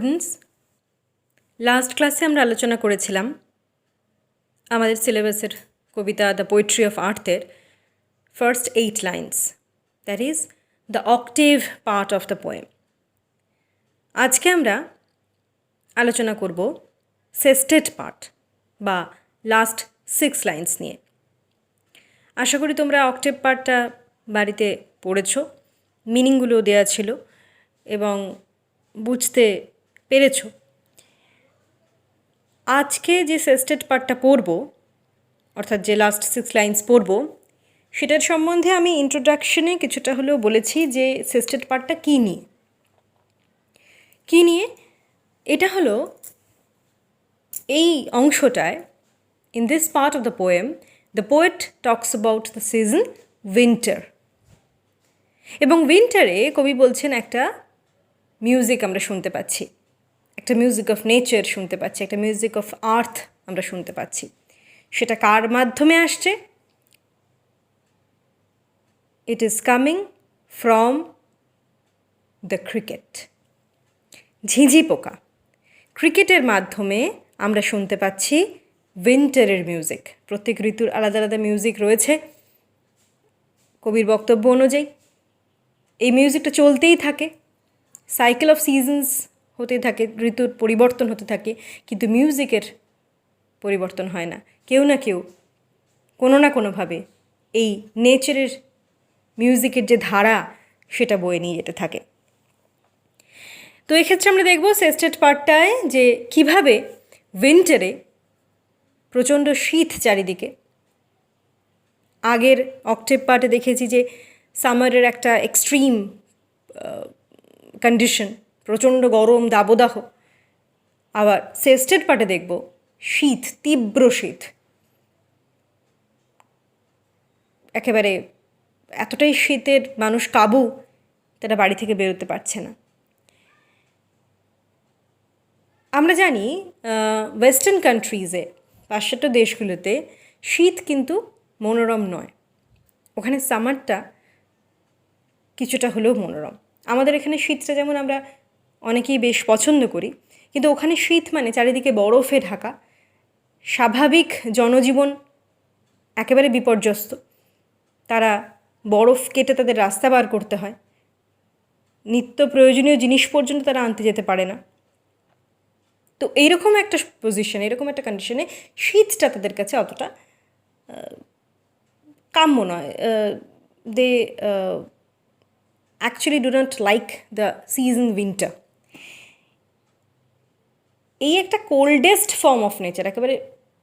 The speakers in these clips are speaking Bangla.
স্টুডেন্টস, লাস্ট ক্লাসে আমরা আলোচনা করেছিলাম আমাদের সিলেবাসের কবিতা দ্য পোয়েট্রি অফ আর্থের first 8 lines, that is the octave part of the poem. আজকে আমরা আলোচনা করব সেস্টেড পার্ট বা লাস্ট 6 লাইন্স নিয়ে। আশা করি তোমরা অক্টেভ পার্টটা বাড়িতে পড়েছ, মিনিংগুলো দেওয়া ছিল এবং বুঝতে পেরেছ। আজকে যে সেস্টেড পার্টটা পড়ব, অর্থাৎ যে লাস্ট 6 লাইন্স পড়ব, সেটার সম্বন্ধে আমি ইন্ট্রোডাকশনে কিছুটা হলেও বলেছি যে সেস্টেড পার্টটা কী নিয়ে। এটা হলো এই অংশটায়, in this part of the poem the poet talks about the season winter. এবং উইন্টারে কবি বলছেন একটা মিউজিক আমরা শুনতে পাচ্ছি, একটা মিউজিক অফ নেচার শুনতে পাচ্ছি, একটা মিউজিক অফ আর্থ আমরা শুনতে পাচ্ছি। সেটা কার মাধ্যমে আসছে? It is coming from the cricket. ঝিঁঝি পোকা, ক্রিকেটের মাধ্যমে আমরা শুনতে পাচ্ছি উইন্টারের মিউজিক। প্রত্যেক ঋতুর আলাদা আলাদা মিউজিক রয়েছে কবির বক্তব্য অনুযায়ী। এই মিউজিকটা চলতেই থাকে, সাইকেল অফ সিজনস হতে থাকে, ঋতুর পরিবর্তন হতে থাকে, কিন্তু মিউজিকের পরিবর্তন হয় না। কেউ না কেউ কোনো না কোনোভাবে এই নেচারের মিউজিকের যে ধারা সেটা বয়ে নিয়ে যেতে থাকে। তো এক্ষেত্রে আমরা দেখব সেস্টেড পার্টটায় যে কিভাবে উইন্টারে প্রচণ্ড শীত চারিদিকে। আগের অক্টেভ পার্টে দেখেছি যে সামারের একটা এক্সট্রিম কন্ডিশন, প্রচণ্ড গরম দাবদাহ। আবার সেস্টেড পার্টে দেখব শীত, তীব্র শীত, একেবারে এতটাই শীতের মানুষ কাবু, তারা বাড়ি থেকে বেরোতে পারছে না। আমরা জানি ওয়েস্টার্ন কান্ট্রিজে, পাশ্চাত্য দেশগুলোতে শীত কিন্তু মনোরম নয়। ওখানে সামারটা কিছুটা হলেও মনোরম। আমাদের এখানে শীতটা যেমন আমরা অনেকেই বেশ পছন্দ করি, কিন্তু ওখানে শীত মানে চারিদিকে বরফে ঢাকা, স্বাভাবিক জনজীবন একেবারে বিপর্যস্ত। তারা বরফ কেটে তাদের রাস্তা বার করতে হয়, নিত্য প্রয়োজনীয় জিনিস পর্যন্ত তারা আনতে যেতে পারে না। তো এইরকম একটা পজিশন, এরকম একটা কন্ডিশনে শীতটা তাদের কাছে অতটা কাম্য নয়। They actually do not like the season winter. এই একটা কোল্ডেস্ট ফর্ম অফ নেচার, একেবারে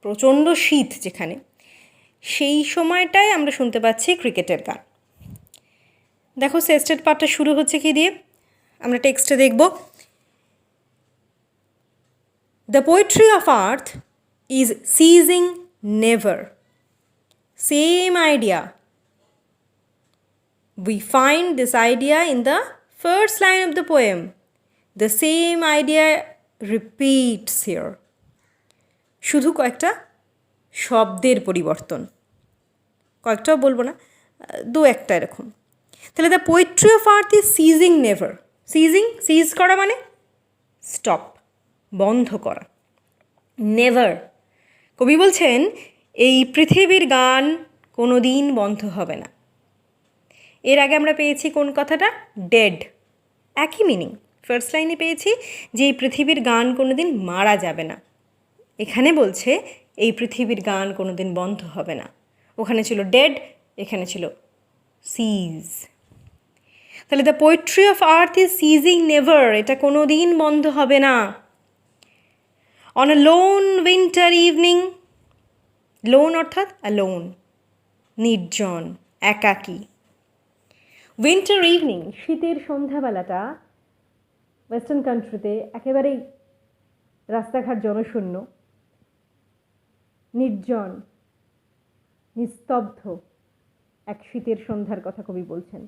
প্রচণ্ড শীত যেখানে, সেই সময়টায় আমরা শুনতে পাচ্ছি ক্রিকেটের গান। দেখো সেস্টেড পার্টটা শুরু হচ্ছে কি দিয়ে, আমরা টেক্সটে দেখব, the poetry of earth is ceasing never, same idea. We find this idea in the first line of the poem. The same idea repeats here. শুধু কয়েকটা শব্দের পরিবর্তন, কয়েকটাও বলবো না, দু একটা এরকম। তাহলে the poetry of earth is ceasing never. Cease করা মানে স্টপ, বন্ধ করা। নেভার, কবি বলছেন এই পৃথিবীর গান কোনো দিন বন্ধ হবে না। এর আগে আমরা পেয়েছি কোন কথাটা? ডেড, একই মিনিং। ফার্স্ট লাইনে পেয়েছি যে এই পৃথিবীর গান কোনো দিন মারা যাবে না। এখানে বলছে এই পৃথিবীর গান কোনো দিন বন্ধ হবে না। ওখানে ছিল ডেড, এখানে ছিল সিজ। তাহলে the poetry of earth is ceasing never, এটা কোনো দিন বন্ধ হবে না। On a loan winter evening, loan অর্থাৎ অ্যালোন, নির্জন, একাকী। উইন্টার ইভিনিং, শীতের সন্ধ্যাবেলাটা ওয়েস্টার্ন কান্ট্রিতে একেবারেই রাস্তাঘাট জনশূন্য, নির্জন, নিস্তব্ধ এক শীতের সন্ধ্যার কথা কবি বলছেন,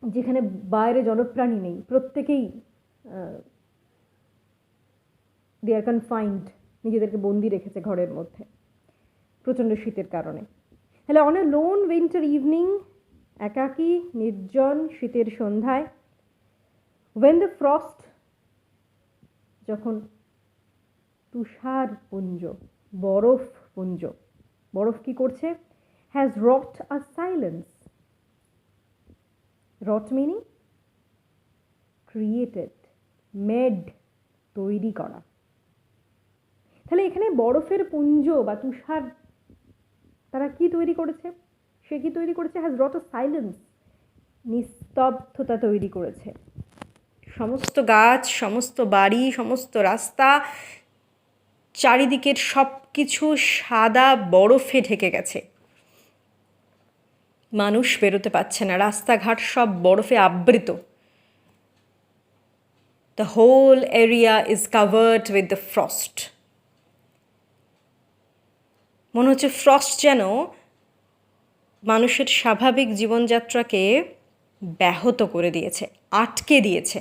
যেখানে বাইরে জনপ্রাণী নেই, প্রত্যেকেই দে আর কনফাইন্ড, নিজেদেরকে বন্দি রেখেছে ঘরের মধ্যে প্রচণ্ড শীতের কারণে। তাহলে on a lone winter evening, একাকী নির্জন শীতের সন্ধ্যায়, When the frost, যখন তুষার পুঞ্জ, বরফ পুঞ্জ, বরফ কি করছে? has wrought a silence. wrought meaning created, made, তৈরি করা। তাহলে এখানে বরফের পুঞ্জ বা তুষার তারা কি তৈরি করেছে? সে কি তৈরি করেছে? has wrought a silence, নিস্তব্ধতা তৈরি করেছে। সমস্ত গাছ, সমস্ত বাড়ি, সমস্ত রাস্তা, চারিদিকের সব কিছু সাদা বরফে ঢেকে গেছে। মানুষ বেরোতে পারছে না, রাস্তাঘাট সব বরফে আবৃত। The whole area is covered with the frost. মনে হচ্ছে ফ্রস্ট যেন মানুষের স্বাভাবিক জীবনযাত্রাকে ব্যাহত করে দিয়েছে, আটকে দিয়েছে,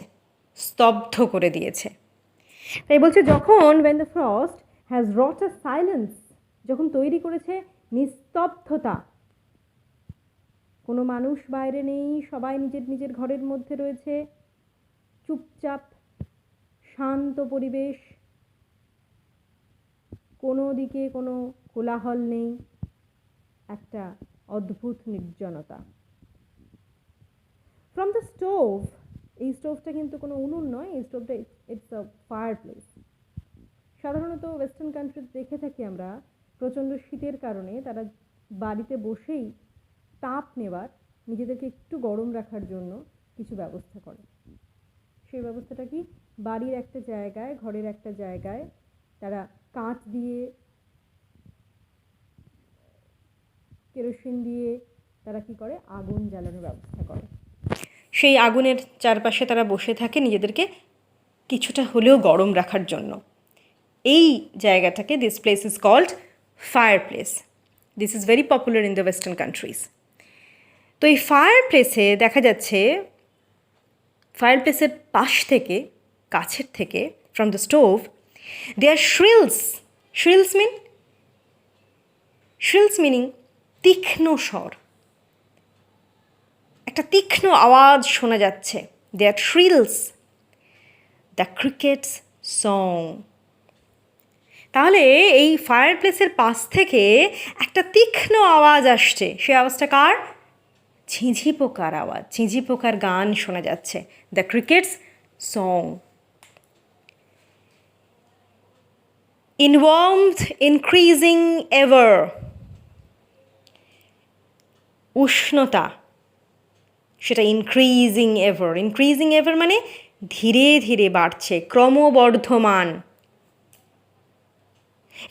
স্তব্ধ করে দিয়েছে। তাই বলছে যখন when the frost has wrought a silence, যখন তৈরি করেছে নিস্তব্ধতা, কোনো মানুষ বাইরে নেই, সবাই নিজের নিজের ঘরের মধ্যে রয়েছে, চুপচাপ শান্ত পরিবেশ, কোনো দিকে কোনো কোলাহল নেই, একটা অদ্ভুত নির্জনতা। ফ্রম দ্য স্টোভ, এই স্টোভটা কিন্তু কোনো উনুন নয়, এই স্টোভটা ইটস আ ফায়ার প্লেস। সাধারণত ওয়েস্টার্ন কান্ট্রি দেখে থাকি আমরা প্রচণ্ড শীতের কারণে তারা বাড়িতে বসেই তাপ নেবার, নিজেদেরকে একটু গরম রাখার জন্য কিছু ব্যবস্থা করে। সেই ব্যবস্থাটা কি? বাড়ির একটা জায়গায়, ঘরের একটা জায়গায় তারা কাঠ দিয়ে, কেরোসিন দিয়ে তারা কি করে? আগুন জ্বালানোর ব্যবস্থা করে। সেই আগুনের চারপাশে তারা বসে থাকে নিজেদেরকে কিছুটা হলেও গরম রাখার জন্য। এই জায়গাটাকে, this place is called fire place. This is very popular in the western countries. তো এই ফায়ার প্লেসে দেখা যাচ্ছে, ফায়ার প্লেসের পাশ থেকে, কাছের থেকে, from the stove, there shrills. shrills meaning তীক্ষ্ণ স্বর, একটা তীক্ষ্ণ আওয়াজ শোনা যাচ্ছে। দেয়ার shrills, দ্য ক্রিকেটস সং। তাহলে এই ফায়ার প্লেসের পাশ থেকে একটা তীক্ষ্ণ আওয়াজ আসছে। সে আওয়াজটা কার? ঝিঁঝি পোকার আওয়াজ, ঝিঁঝি পোকার গান শোনা যাচ্ছে। The crickets song. In warmth increasing ever, উষ্ণতা সেটা ইনক্রিজিং এভার। ইনক্রিজিং এভার মানে ধীরে ধীরে বাড়ছে, ক্রমবর্ধমান।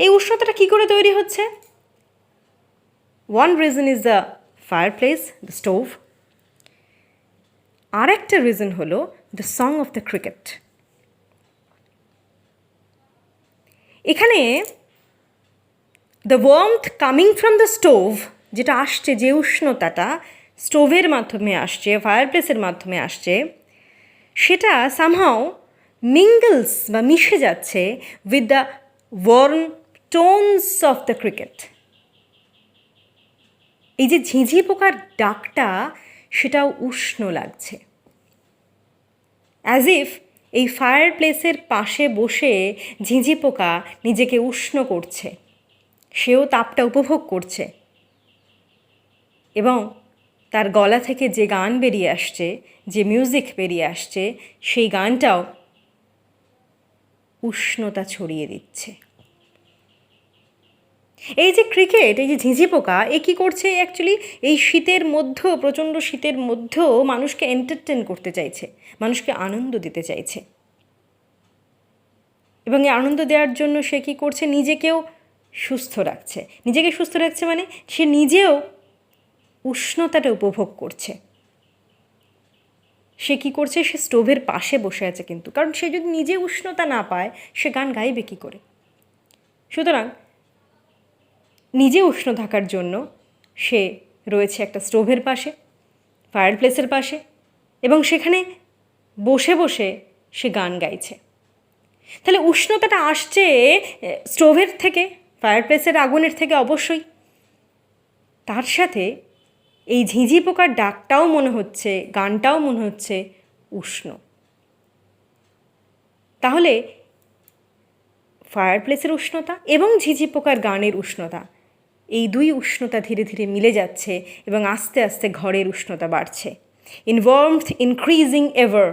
এই উষ্ণতাটা কী করে তৈরি হচ্ছে? One reason is the fireplace, the stove. আর একটা রিজন হলো the song of the cricket. এখানে the warmth coming from the stove, যেটা আসছে, যে উষ্ণতাটা স্টোভের মাধ্যমে আসছে, ফায়ার প্লেসের মাধ্যমে আসছে, সেটা সামহাও মিঙ্গলস বা মিশে যাচ্ছে with the warm tones of the cricket. এই যে ঝিঁঝি পোকার ডাকটা, সেটাও উষ্ণ লাগছে। অ্যাজ ইফ এই ফায়ার প্লেসের পাশে বসে ঝিঁঝি পোকা নিজেকে উষ্ণ করছে, সেও তাপটা উপভোগ করছে, এবং তার গলা থেকে যে গান বেরিয়ে আসছে, যে মিউজিক বেরিয়ে আসছে, সেই গানটাও উষ্ণতা ছড়িয়ে দিচ্ছে। এই যে ক্রিকেট, এই যে ঝিঁঝি পোকা, এ কী করছে? অ্যাকচুয়ালি এই শীতের মধ্যেও, প্রচণ্ড শীতের মধ্যেও মানুষকে এন্টারটেন করতে চাইছে, মানুষকে আনন্দ দিতে চাইছে। এবং এই আনন্দ দেওয়ার জন্য সে কী করছে? নিজেকেও সুস্থ রাখছে। নিজেকে সুস্থ রাখছে মানে সে নিজেও উষ্ণতাটা উপভোগ করছে। সে কী করছে? সে স্টোভের পাশে বসে আছে কিন্তু, কারণ সে যদি নিজে উষ্ণতা না পায়, সে গান গাইবে কী করে? সুতরাং নিজে উষ্ণ থাকার জন্য সে রয়েছে একটা স্টোভের পাশে, ফায়ার প্লেসের পাশে, এবং সেখানে বসে বসে সে গান গাইছে। তাহলে উষ্ণতাটা আসছে স্টোভের থেকে, ফায়ার প্লেসের আগুনের থেকে অবশ্যই। তার সাথে এই ঝিঁঝি পোকার ডাকটাও মনে হচ্ছে, গানটাও মনে হচ্ছে উষ্ণ। তাহলে ফায়ার প্লেসের উষ্ণতা এবং ঝিঝি পোকার গানের উষ্ণতা, এই দুই উষ্ণতা ধীরে ধীরে মিলে যাচ্ছে এবং আস্তে আস্তে ঘরের উষ্ণতা বাড়ছে। ইন ওয়ার্মথ ইনক্রিজিং এভার,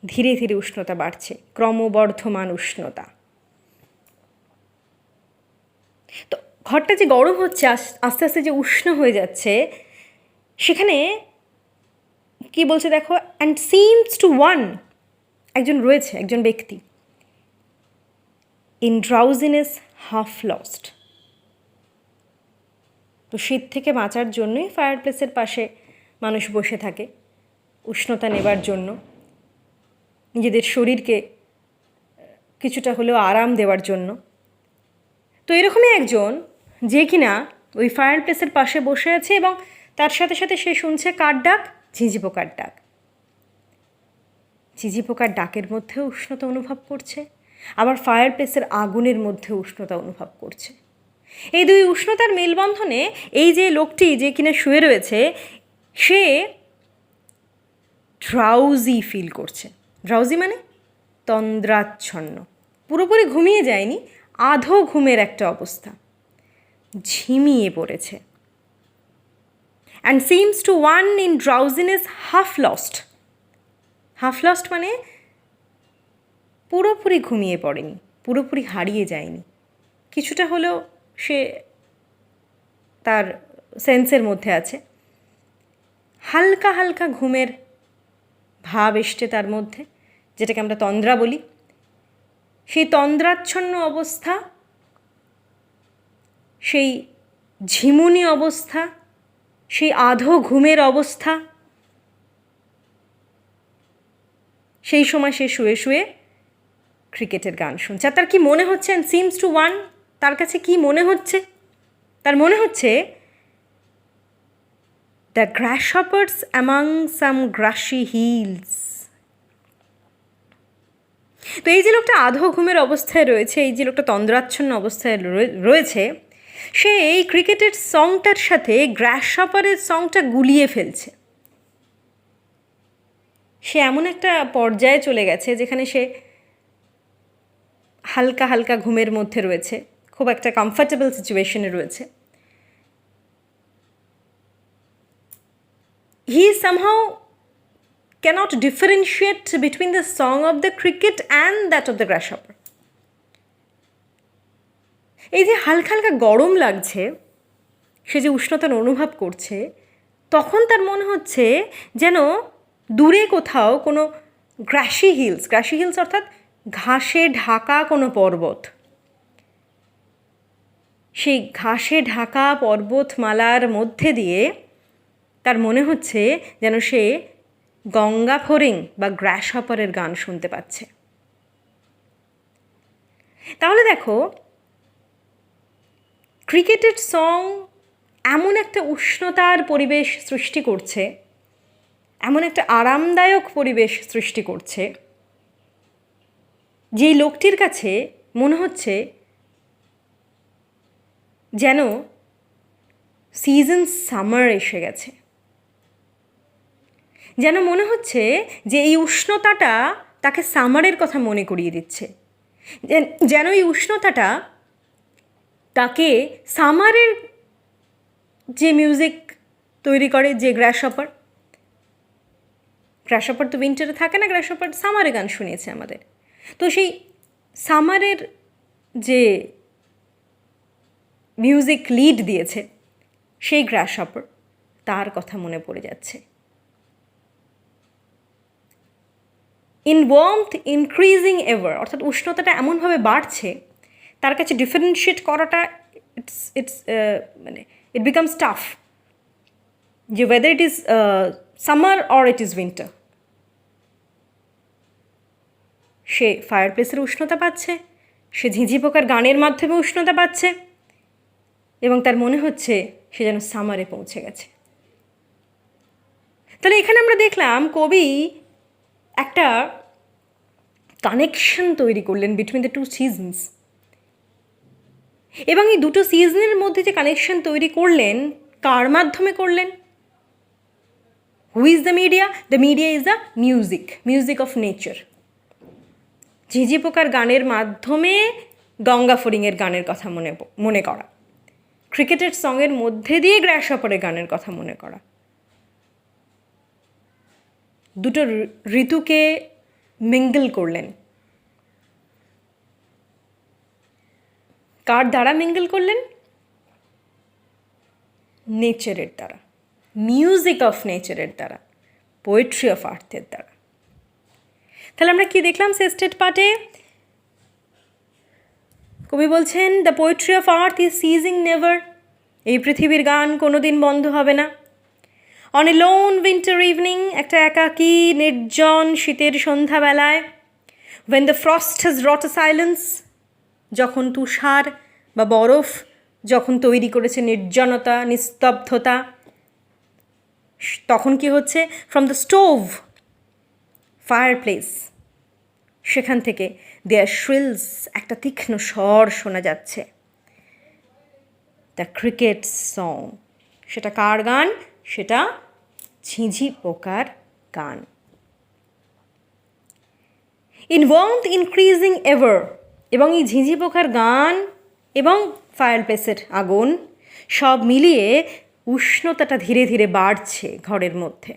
ধীরে ধীরে উষ্ণতা বাড়ছে, ক্রমবর্ধমান উষ্ণতা। তো ঘরটা যে গরম হচ্ছে, আস্তে আস্তে যে উষ্ণ হয়ে যাচ্ছে, সেখানে কি বলছে দেখো, অ্যান্ড সিমস টু ওয়ান, একজন রয়েছে, একজন ব্যক্তি, ইন ড্রাউজিনেস হাফ লস্ট। তো শীত থেকে বাঁচার জন্যই ফায়ার প্লেসের পাশে মানুষ বসে থাকে, উষ্ণতা নেবার জন্য, নিজেদের শরীরকে কিছুটা হলেও আরাম দেওয়ার জন্য। তো এরকমই একজন যে কিনা ওই ফায়ার প্লেসের পাশে বসে আছে এবং তার সাথে সাথে সে শুনছে কার ডাক? ঝিঝি পোকার ডাক। ঝিঝি পোকার ডাকের মধ্যেও উষ্ণতা অনুভব করছে, আবার ফায়ার প্লেসের আগুনের মধ্যেও উষ্ণতা অনুভব করছে। এই দুই উষ্ণতার মেলবন্ধনে এই যে লোকটি যে কিনা শুয়ে রয়েছে, সে ড্রাউজি ফিল করছে। ড্রাউজি মানে তন্দ্রাচ্ছন্ন, পুরোপুরি ঘুমিয়ে যায়নি, আধো ঘুমের একটা অবস্থা, ঝিমিয়ে পড়েছে। And seems to one in drowsiness half lost. Half lost মানে পুরোপুরি ঘুমিয়ে পড়েনি, পুরোপুরি হারিয়ে যায়নি, কিছুটা হলেও সে তার সেন্সের মধ্যে আছে, হালকা হালকা ঘুমের ভাব এসছে তার মধ্যে, যেটাকে আমরা তন্দ্রা বলি। সেই তন্দ্রাচ্ছন্ন অবস্থা, সেই ঝিমুনি অবস্থা, সেই আধো ঘুমের অবস্থা, সেই সময় সে শুয়ে শুয়ে ক্রিকেটের গান শুনছে। আর তার কি মনে হচ্ছে? অ্যান্ড সিমস টু ওয়ান, তার কাছে কি মনে হচ্ছে? তার মনে হচ্ছে the grasshoppers among some grassy hills. তো এই যে লোকটা আধো ঘুমের অবস্থায় রয়েছে, এই যে লোকটা তন্দ্রাচ্ছন্ন অবস্থায় রয়েছে, সে এই ক্রিকেটের সংটার সাথে গ্রাসহপারের সংটা গুলিয়ে ফেলছে। সে এমন একটা পর্যায়ে চলে গেছে যেখানে সে হালকা হালকা ঘুমের মধ্যে রয়েছে, খুব একটা কমফর্টেবল সিচুয়েশনে রয়েছে। হি somehow cannot differentiate between the song of the cricket and that of the grasshopper. এই যে হালকা হালকা গরম লাগছে, সে যে উষ্ণতার অনুভব করছে, তখন তার মনে হচ্ছে যেন দূরে কোথাও কোনো গ্রাসি হিলস অর্থাৎ ঘাসে ঢাকা কোনো পর্বত, সেই ঘাসে ঢাকা পর্বতমালার মধ্যে দিয়ে তার মনে হচ্ছে যেন সে গঙ্গা ফড়িং বা গ্রাসহপারের গান শুনতে পাচ্ছে। তাহলে দেখো, ক্রিকেটের সং এমন একটা উষ্ণতার পরিবেশ সৃষ্টি করছে, এমন একটা আরামদায়ক পরিবেশ সৃষ্টি করছে, যেই লোকটির কাছে মনে হচ্ছে যেন সিজন সামার এসে গেছে, যেন মনে হচ্ছে যে এই উষ্ণতাটা তাকে সামারের কথা মনে করিয়ে দিচ্ছে, যেন এই উষ্ণতাটা তাকে সামারের যে মিউজিক তৈরি করে, যে গ্রাসহপার তো উইন্টারে থাকে না, গ্রাসহপার সামারে গান শুনিয়েছে আমাদের। তো সেই সামারের যে মিউজিক লিড দিয়েছে সেই গ্রাসহপার, তার কথা মনে পড়ে যাচ্ছে। ইন ওয়ার্মথ ইনক্রিজিং এভার, অর্থাৎ উষ্ণতাটা এমনভাবে বাড়ছে, তার কাছে ডিফারেন্সিয়েট করাটা ইটস মানে ইট বিকামস টাফ, যে weather it is summer or it is winter. Say fire প্লেসের উষ্ণতা পাচ্ছে, সে ঝিঝি পোকার গানের মাধ্যমে উষ্ণতা পাচ্ছে, এবং তার মনে হচ্ছে সে যেন সামারে পৌঁছে গেছে। তাহলে এখানে আমরা দেখলাম কবি একটা কানেকশন তৈরি করলেন বিটুইন দ্য টু সিজনস, এবং এই দুটো সিজনের মধ্যে যে কানেকশন তৈরি করলেন, কার মাধ্যমে করলেন? Who is the media? The media is the music of nature. ঝিঁঝি পোকার গানের মাধ্যমে গঙ্গা ফড়িংয়ের গানের কথা মনে করা, ক্রিকেটের সঙের মধ্যে দিয়ে গ্রাসহপারের গানের কথা মনে করা, দুটো ঋতুকে মিঙ্গল করলেন। কার দ্বারা মিঙ্গল করলেন? নেচারের দ্বারা, মিউজিক অফ নেচারের দ্বারা, পোয়েট্রি অফ আর্থের দ্বারা। তাহলে আমরা কি দেখলাম সেস্টেড পার্টে? কবি বলছেন the poetry of earth is ceasing never, এই পৃথিবীর গান কোনো দিন বন্ধ হবে না। On a lone winter evening, একটা একাকী নির্জন শীতের সন্ধ্যাবেলায়, when the frost has wrought a silence, যখন তুষার বা বরফ যখন তৈরি করেছে নির্জনতা, নিস্তব্ধতা, তখন কি হচ্ছে? From the stove, fire place, সেখান থেকে দেয়ার শ্রিলস, একটা তীক্ষ্ণ স্বর শোনা যাচ্ছে, দ্য ক্রিকেট সং। সেটা কার গান? সেটা ঝিঁঝি পোকার গান। ইন ওয়ার্মথ ইনক্রিজিং এভার, এবং এই ঝিঁঝি পোকার গান এবং ফায়ার প্লেসের আগুন সব মিলিয়ে উষ্ণতাটা ধীরে ধীরে বাড়ছে ঘরের মধ্যে।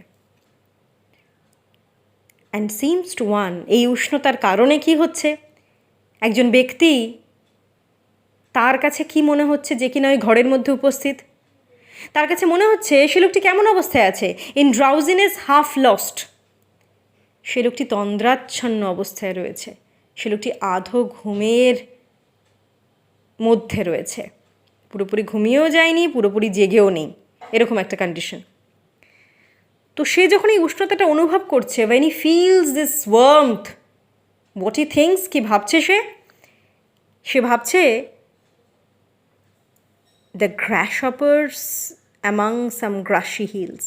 অ্যান্ড সিমস টু ওয়ান, এই উষ্ণতার কারণে কি হচ্ছে? একজন ব্যক্তি, তার কাছে কি মনে হচ্ছে যে কিনা ওই ঘরের মধ্যে উপস্থিত? তার কাছে মনে হচ্ছে সে লোকটি কেমন অবস্থায় আছে? ইন ড্রাউজিনেস হাফ লস্ট, সে লোকটি তন্দ্রাচ্ছন্ন অবস্থায় রয়েছে, সে লোকটি আধো ঘুমের মধ্যে রয়েছে, পুরোপুরি ঘুমিয়েও যায়নি, পুরোপুরি জেগেও নেই, এরকম একটা কন্ডিশন। তো সে যখন এই উষ্ণতাটা অনুভব করছে, when he feels this warmth, what he thinks, কি ভাবছে সে ভাবছে the grasshoppers among some grassy hills.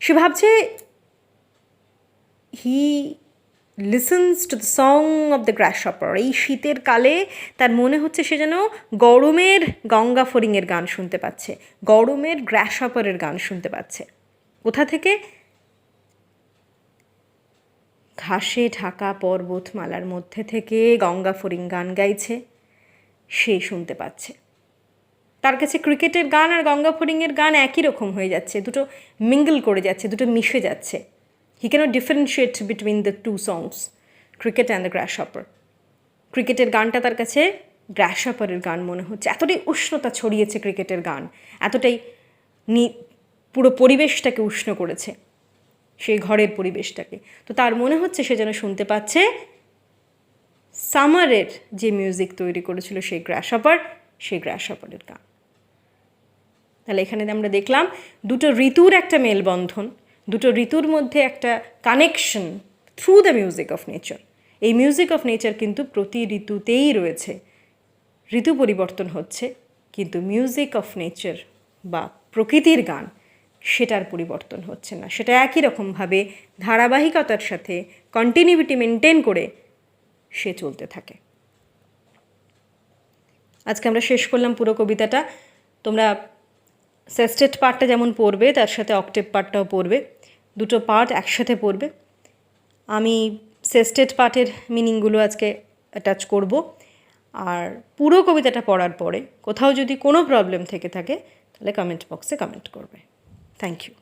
সে ভাবছে he listens to the song of the grasshopper. এই শীতের কালে তার মনে হচ্ছে সে যেন গরমের গঙ্গা ফড়িংয়ের গান শুনতে পাচ্ছে, গরমের গ্রাসহপারের গান শুনতে পাচ্ছে। কোথা থেকে? ঘাসে ঢাকা পর্বতমালার মধ্যে থেকে গঙ্গা ফড়িং গান গাইছে, সে শুনতে পাচ্ছে। তার কাছে ক্রিকেটের গান আর গঙ্গা ফড়িংয়ের গান একই রকম হয়ে যাচ্ছে, দুটো মিঙ্গল করে যাচ্ছে, দুটো মিশে যাচ্ছে। He cannot differentiate between the two songs, cricket and the grasshopper. ক্রিকেটের গানটা তার কাছে গ্রাসহপারের গান মনে হচ্ছে, এতটাই উষ্ণতা ছড়িয়েছে ক্রিকেটের গান, এতটাই পুরো পরিবেশটাকে উষ্ণ করেছে, সেই ঘরের পরিবেশটাকে। তো তার মনে হচ্ছে সে যেন শুনতে পাচ্ছে সামারের যে মিউজিক তৈরি করেছিল সেই গ্রাসহপারের গান। তাহলে এখানে আমরা দেখলাম দুটো ঋতুর একটা মেলবন্ধন, দুটো ঋতুর মধ্যে একটা connection through the music of nature. এই মিউজিক অফ নেচার কিন্তু প্রতি ঋতুতেই রয়েছে, ঋতু পরিবর্তন হচ্ছে, কিন্তু মিউজিক অফ নেচার বা প্রকৃতির গান সেটার পরিবর্তন হচ্ছে না, সেটা একই রকমভাবে ধারাবাহিকতার সাথে কন্টিনিউইটি মেনটেন করে সে চলতে থাকে। আজকে আমরা শেষ করলাম পুরো কবিতাটা। তোমরা সেস্টেড পার্টটা যেমন পড়বে তার সাথে অক্টেভ পার্টটাও পড়বে, দুটো পার্ট একসাথে পড়বে। আমি সেস্টেড পার্টের মিনিংগুলো আজকে অ্যাটাচ করব, আর পুরো কবিতাটা পড়ার পরে কোথাও যদি কোনো প্রবলেম থেকে থাকে তাহলে কমেন্ট বক্সে কমেন্ট করবে। Thank you.